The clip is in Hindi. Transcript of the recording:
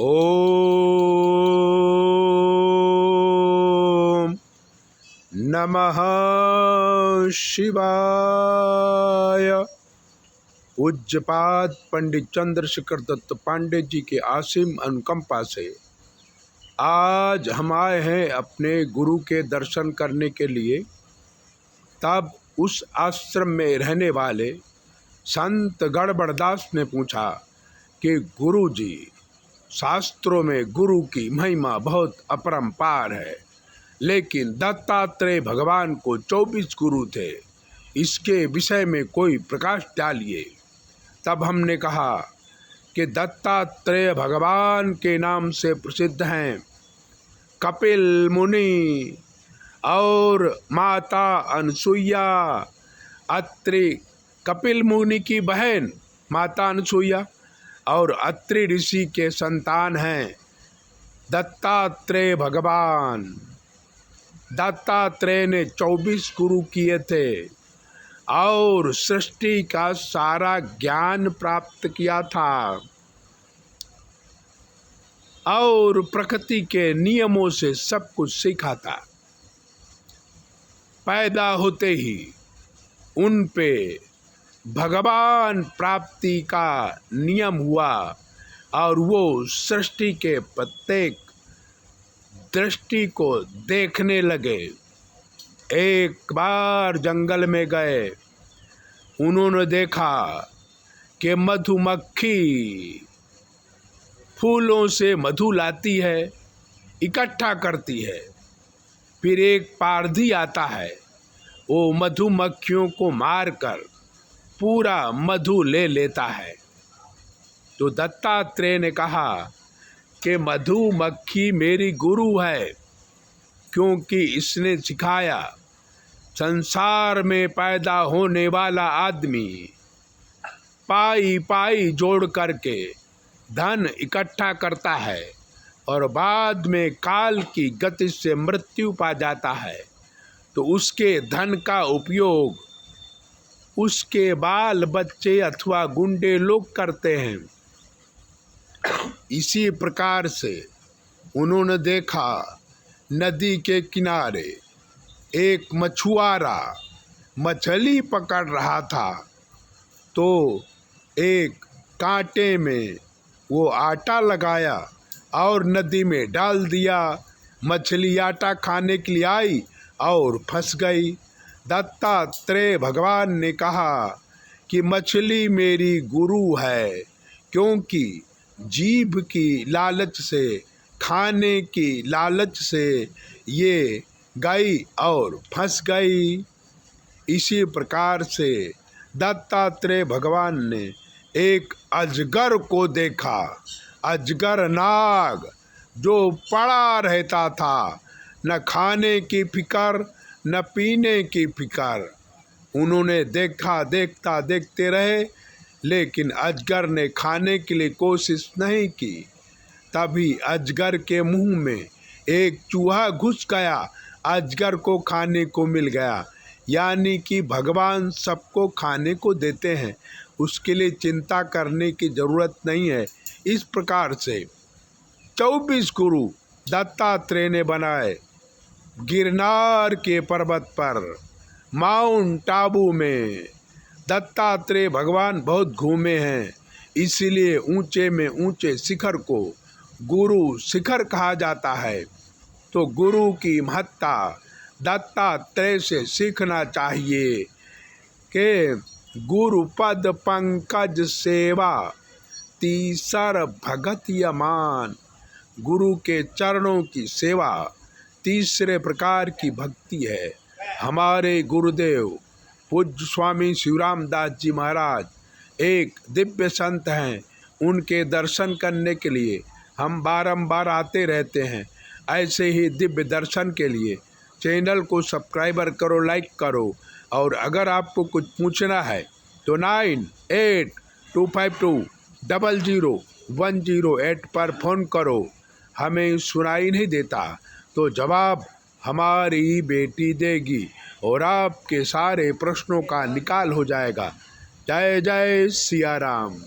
ओम नमः शिवाय। पूज्यपाद पंडित चंद्रशेखर दत्त पांडे जी के असीम अनुकंपा से आज हम आए हैं अपने गुरु के दर्शन करने के लिए। तब उस आश्रम में रहने वाले संत गड़बड़दास ने पूछा कि गुरु जी, शास्त्रों में गुरु की महिमा बहुत अपरंपार है, लेकिन दत्तात्रेय भगवान को 24 गुरु थे, इसके विषय में कोई प्रकाश डालिए। तब हमने कहा कि दत्तात्रेय भगवान के नाम से प्रसिद्ध हैं कपिल मुनि और माता अनसुईया। अत्रि कपिल मुनि की बहन माता अनसुईया और अत्रि ऋषि के संतान हैं दत्तात्रेय भगवान। दत्तात्रेय ने 24 गुरु किए थे और सृष्टि का सारा ज्ञान प्राप्त किया था और प्रकृति के नियमों से सब कुछ सीखा था। पैदा होते ही उन पे भगवान प्राप्ति का नियम हुआ और वो सृष्टि के प्रत्येक दृष्टि को देखने लगे। एक बार जंगल में गए, उन्होंने देखा कि मधुमक्खी फूलों से मधु लाती है, इकट्ठा करती है। फिर एक पारधी आता है, वो मधुमक्खियों को मारकर पूरा मधु ले लेता है। तो दत्तात्रेय ने कहा कि मधुमक्खी मेरी गुरु है, क्योंकि इसने सिखाया संसार में पैदा होने वाला आदमी पाई पाई जोड़ करके धन इकट्ठा करता है और बाद में काल की गति से मृत्यु पा जाता है, तो उसके धन का उपयोग उसके बाल बच्चे अथवा गुंडे लोग करते हैं। इसी प्रकार से उन्होंने देखा नदी के किनारे एक मछुआरा मछली पकड़ रहा था, तो एक कांटे में वो आटा लगाया और नदी में डाल दिया। मछली आटा खाने के लिए आई और फंस गई। दत्तात्रेय भगवान ने कहा कि मछली मेरी गुरु है, क्योंकि जीभ की लालच से, खाने की लालच से ये गई और फंस गई। इसी प्रकार से दत्तात्रेय भगवान ने एक अजगर को देखा, अजगर नाग जो पड़ा रहता था, न खाने की फिक्र न पीने की फिक्र। उन्होंने देखा, देखता देखते रहे, लेकिन अजगर ने खाने के लिए कोशिश नहीं की। तभी अजगर के मुंह में एक चूहा घुस गया, अजगर को खाने को मिल गया। यानी कि भगवान सबको खाने को देते हैं, उसके लिए चिंता करने की जरूरत नहीं है। इस प्रकार से 24 गुरु दत्तात्रेय ने बनाए। गिरनार के पर्वत पर माउंट आबू में दत्तात्रेय भगवान बहुत घूमे हैं, इसीलिए ऊंचे में ऊंचे शिखर को गुरु शिखर कहा जाता है। तो गुरु की महत्ता दत्तात्रेय से सीखना चाहिए कि गुरु पद पंकज सेवा तीसर भगत यमान। गुरु के चरणों की सेवा तीसरे प्रकार की भक्ति है। हमारे गुरुदेव पूज्य स्वामी शिवराम दास जी महाराज एक दिव्य संत हैं, उनके दर्शन करने के लिए हम बारंबार आते रहते हैं। ऐसे ही दिव्य दर्शन के लिए चैनल को सब्सक्राइबर करो, लाइक करो, और अगर आपको कुछ पूछना है तो 9825200108 पर फ़ोन करो। हमें सुनाई नहीं देता तो जवाब हमारी बेटी देगी और आपके सारे प्रश्नों का निकाल हो जाएगा। जय जय सिया राम।